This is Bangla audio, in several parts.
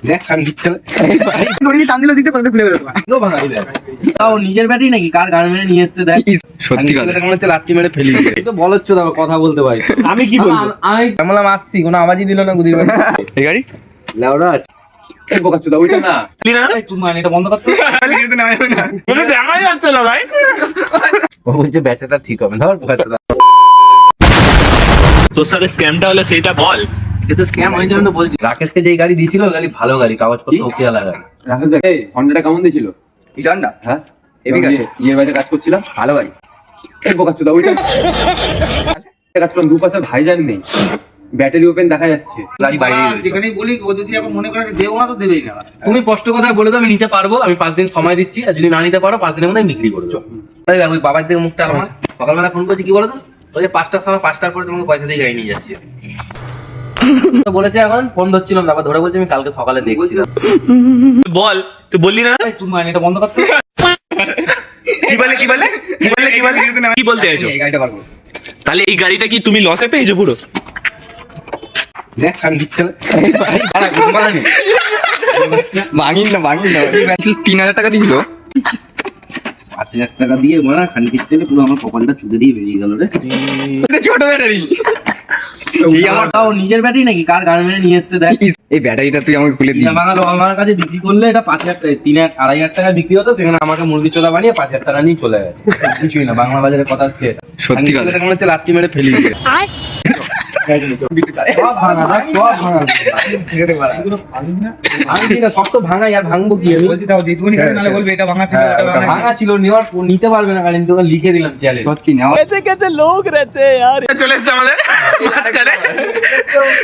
দেখ খান দিচ্ছে টান দিল দিতে খুলে গেল তাও নিজের ব্যাটারি নাকি কার গান মেরে নিয়ে এসছে দেখ সত্যি কথা মনে হচ্ছে লাত্তি মেরে ফেলি তো বলছো দাও কথা বলতে পারি আমি কি বলবো আমি বললাম আসছি কোনো আওয়াজই দিল না গুদির ভাই এই গাড়ি লেওড়া আছে এই বোকাচোদা ওইটা না তুমি এটা বন্ধ করতে কোনো দেখাই যাচ্ছে না ভাই ও বলছে বেচাটা ঠিক হবে ধর বোকাচোদা তোর সাথে স্ক্যামটা হলে সেটা বল। সে তো স্ক্যাম হয়েছে আমি তো বলছি রাকেশকে যেই গাড়ি দিয়েছিল ওই গাড়ি ভালো গাড়ি কাগজপত্র ওকে লাগা রাকেশ দেখ এই হন্ডাটা কেমন দিয়েছিল এই ডান্ডা হ্যাঁ হেভি গাড়ি ইয়ের বাইরে কাজ করছিলাম ভালো গাড়ি এই বোকাচোদা ওইটা কাজ করলাম দুপাশে ভাইজান নেই ব্যাটারি ওপেন দেখা যাচ্ছে গাড়ি বাইরে যেখানেই বলি ও যদি এখন মনে করে দেবো না তো দেবেই না তুমি স্পষ্ট কথা বলে দাও আমি নিতে পারবো আমি 5 দিন সময় দিচ্ছি আর যদি না নিতে পারো 5 দিনের মধ্যে আমি বিক্রি করবো তাই ওই বাবার দিকে মুখটা আমার সকালবেলা ফোন করছি কি বলো তো ওই যে 5টার সময় 5টার পরে তোমাকে পয়সা দিয়ে গাড়ি নিয়ে যাচ্ছি তো বলেছে এখন ফোন ধরছিলাম তারপর ধরে বলছে আমি কালকে সকালে দেখছি বল তুই বললি না তুমি এটা বন্ধ করতে কি বলে কি বলে কি বলে কি বলে কি বলতে চাইছো? এই গাড়িটা পারবো তাহলে এই গাড়িটা কি তুমি লসে পেয়েছো পুরো? দেখ খান দিচ্ছে ভাঙিন না 3000 টাকা দিছিল 5000 টাকা দিয়ে মারা খান দিচ্ছে পুরো আমার কপালটা চুদে দিয়ে বেরিয়ে গেল রে ছোট ব্যাটারি সেই আমার তাও নিজের ব্যাটারি নাকি কার গান মেরে নিয়ে এসছে দেখ এই ব্যাটারিটা তুই আমাকে খুলে দিস বাঙালো আমার কাছে বিক্রি করলে এটা 5000 3,500 টাকা বিক্রি হতো সেখানে আমাকে মুরগি চোদা বানিয়ে 5000 টাকা নিয়ে চলে গেছে কিছুই না বাংলা বাজারের কথা হচ্ছে সত্যি কথা। মনে হচ্ছে লাত্তি মেরে ফেলি আমি কি না শক্ত ভাঙাই আর ভাঙবো কি আমি বলছি তাও দিদুনি কাছে নালে বলবে এটা ভাঙা ছিল এটা ভাঙা ভাঙা ছিল নেওয়ার নিতে পারবে না কারণ তোকে লিখে দিলাম চ্যালেঞ্জ সত্যি না চলে এসছে আমাদের মাঝখানে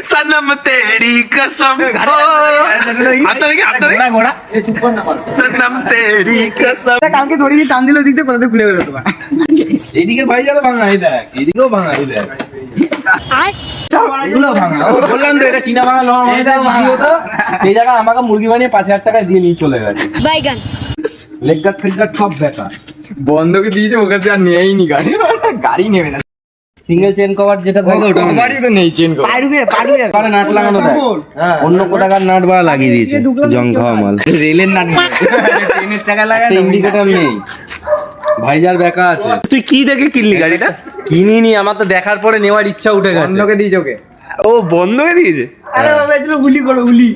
সনম তেরি কসম হাতটা দেখি ঘোড়া চুপ কর না সনম তেরি কসম কালকে ধরে দিয়ে টান দিল দিতে কোথাতে খুলে গেল তোমার এইদিকে ভাই যাবে ভাঙা এই দেখ এইদিকেও ভাঙা এই দেখ এগুলো ভাঙা ও বললাম তো এটা টিনা ভাঙা লোহার ভাঙা হতো সেই জায়গায় আমাকে মুরগি বানিয়ে 5000 টাকা দিয়ে নিয়ে চলে গেছে বাইগান লেগ গার্ড ফেগ গার্ড সব বেকার বন্ধকে দিয়েছে ওকে আর নেয়নি গাড়ি গাড়ি নেবে না সিঙ্গেল চেন কভার যেটা থাকে ওটা গাড়ি তো নেই চেন করে পরে নাট লাগানো দেয় অন্য কোটাকার নাট বা লাগিয়ে দিয়েছে জং খাওয়া মাল রেলের না ট্রেনের চাকা লাগা ইন্ডিকেটর নেই ভাইজার বেকা আছে তুই কি দেখে কিনলি গাড়িটা? কিনিনি আমার তো দেখার পরে নেওয়ার ইচ্ছা উঠে গেছে বন্ধকে দিয়েছে ওকে ও বন্ধকে দিয়েছে। আরে বাবা এগুলো গুলি করো গুলি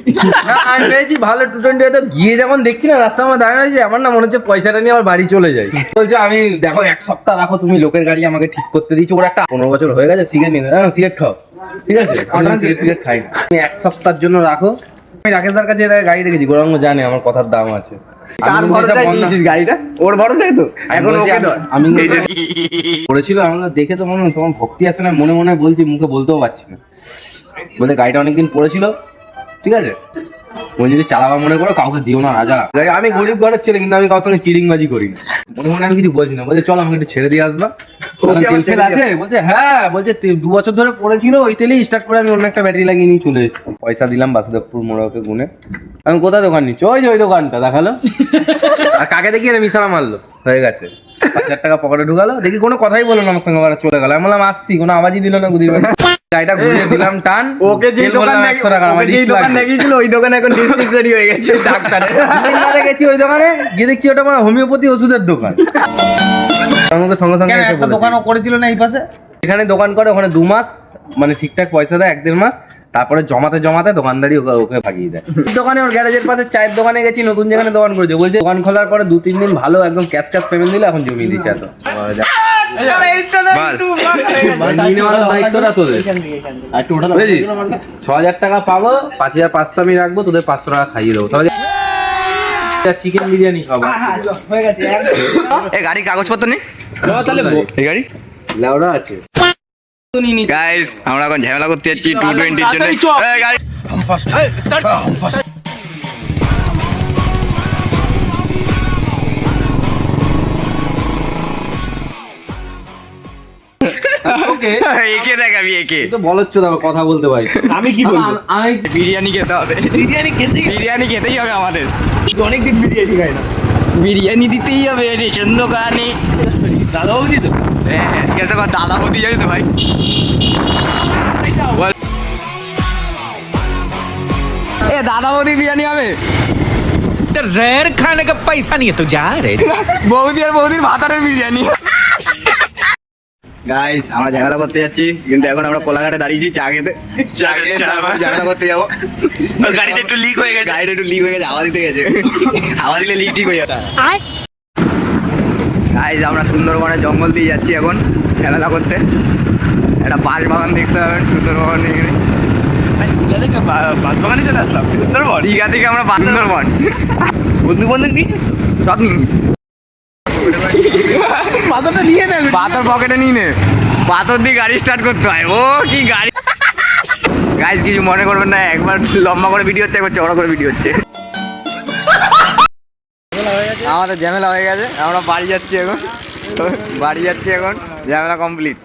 না, আমি পেয়েছি ভালো 220 হয়তো গিয়ে যখন দেখছি না রাস্তা আমার দাঁড়ানো আছে আমার না মনে হচ্ছে পয়সাটা নিয়ে আমার বাড়ি চলে যাই বলছে আমি দেখো 1 সপ্তাহ রাখো তুমি লোকের গাড়ি আমাকে ঠিক করতে দিয়েছো ওর একটা 15 বছর হয়ে গেছে সিগারেট নিয়ে না সিগারেট খাও ঠিক আছে আমি সিগারেট খাই না তুমি 1 সপ্তাহের জন্য রাখো আমি রাকেশদার কাছে এর আগে গাড়ি রেখেছি গৌরাঙ্গ জানে আমার কথার দাম আছে কার ভরসায় দিয়েছিস গাড়িটা ওর ভরসায় তো এখন ওকে ধর আমি করেছিল আমাকে দেখে তো মনে হয় তোমার ভক্তি আসে না মনে মনে বলছি মুখে বলতেও পারছি না বলে গাড়িটা অনেকদিন পড়েছিল ঠিক আছে ওই যদি চালাবা মনে করো কাউকে দিও না রাজা আমি গরিব ঘরের ছেলে কিন্তু আমি কারোর সঙ্গে চিড়িংবাজি করি না মনে মনে আমি কিছু বলছি না বলছে চল আমাকে একটু ছেড়ে দিয়ে আসবা তেল ফেল আছে বলছে হ্যাঁ বলছে 2 বছর ধরে পড়েছিল ওই তেলেই স্টার্ট করে আমি অন্য একটা ব্যাটারি লাগিয়ে নিয়ে চলে এসেছি পয়সা দিলাম বাসুদেবপুর মোড়কে গুনে আমি কোথায় দোকান নিচ্ছি ওই যে ওই দোকানটা দেখালো আর কাকে দেখি এরা মিশালা মারলো হয়ে গেছে 5000 টাকা পকেটে ঢুকালো দেখি কোনো কথাই বললো না আমার সঙ্গে আবার চলে গেল আমি বললাম আসছি কোনো আওয়াজই দিল না গুদির ভাই গাড়িটা ঘুরিয়ে দিলাম টান ওকে যেই দোকান যেই দোকান দেখিয়েছিল ওই দোকান এখন ডিসপেন্সারি হয়ে গেছে ডাক্তারের গেছি ওই দোকানে গিয়ে দেখছি ওটা আমার হোমিওপ্যাথি ওষুধের দোকান আমাকে সঙ্গে সঙ্গে এসে একটা বলেছে। দোকানও করেছিল না এই পাশে এখানে দোকান করে ওখানে 2 মাস মানে ঠিকঠাক পয়সা দেয় 1-1.5 মাস তারপরে জমাতে দোকানদারি ওকে ভাগিয়ে দেয় দোকানে ওর গ্যারেজের পাশে চায়ের দোকানে গেছি নতুন যেখানে দোকান করেছে বলছে দোকান খোলার পরে 2-3 দিন ভালো একদম ক্যাশ পেমেন্ট দিলে এখন জমিয়ে দিচ্ছে এত দায়িত্বটা তোদের বুঝেছিস 6,000 টাকা পাবো 5,500 আমি রাখবো তোদের 500 টাকা খাইয়ে দেবো তাহলে চিকেন বিরিয়ানি খাবো এই গাড়ির কাগজপত্র নেই তাহলে এই গাড়ি লেওড়া আছে গাইস আমরা এখন ঝামেলা করতে যাচ্ছি 220 এর জন্য এই গাড়ি ওকে একে দেখাবি একে তো বলচ্ছ কথা বলতে পারি আমি কি বলবো আমি বিরিয়ানি খেতে হবে বিরিয়ানি খেতেই হবে আমাদের অনেকদিন বিরিয়ানি খাই না বিরিয়ানি দিতেই হবে রেশন দোকানে দাদা বৌদি তো হ্যাঁ গেছে দাদা বৌদি যাবি তো ভাই দাদা বৌদি বিরিয়ানি হবে। जहर खाने का पैसा नहीं है तो जा रहे বৌদি আর বৌদির ভাতারের বিরিয়ানি। গাইস আমরা ঝামেলা করতে যাচ্ছি, কিন্তু এখন আমরা কোলাঘাটে দাঁড়িয়েছি চা খেতে। চা খেয়ে তারপর ঝামেলা করতে যাবো। और गाड़ी तो लीक हो गया গাড়িটা একটু লিক হয়ে গেছে, হাওয়া দিতে গেছে। হাওয়া দিলে লিক ঠিক হয়ে যাবে। গাইস আমরা সুন্দরবনে জঙ্গল দিয়ে যাচ্ছি এখন খেলা করতে। একটা বাঁশ বাগান দেখতে পাবেন সুন্দরবন এখানে। बागबागाने चला আসলাম সুন্দরবন দীঘা থেকে আমরা বান্দরবন বন্ধু বন্ধু নিয়েছিস সব নিয়ে নিয়েছি। পাথরটা নিয়ে নেবে পাথর পকেটে নিয়ে নে, পাথর দিয়ে গাড়ি স্টার্ট করতে হয়। ও কি গাড়ি। গাইস কিছু মনে করবেন না, একবার লম্বা করে ভিডিও হচ্ছে, একবার চওড়া করে ভিডিও হচ্ছে। আমাদের ঝামেলা হয়ে গেছে, আমরা বাড়ি যাচ্ছি এখন। ঝামেলা কমপ্লিট।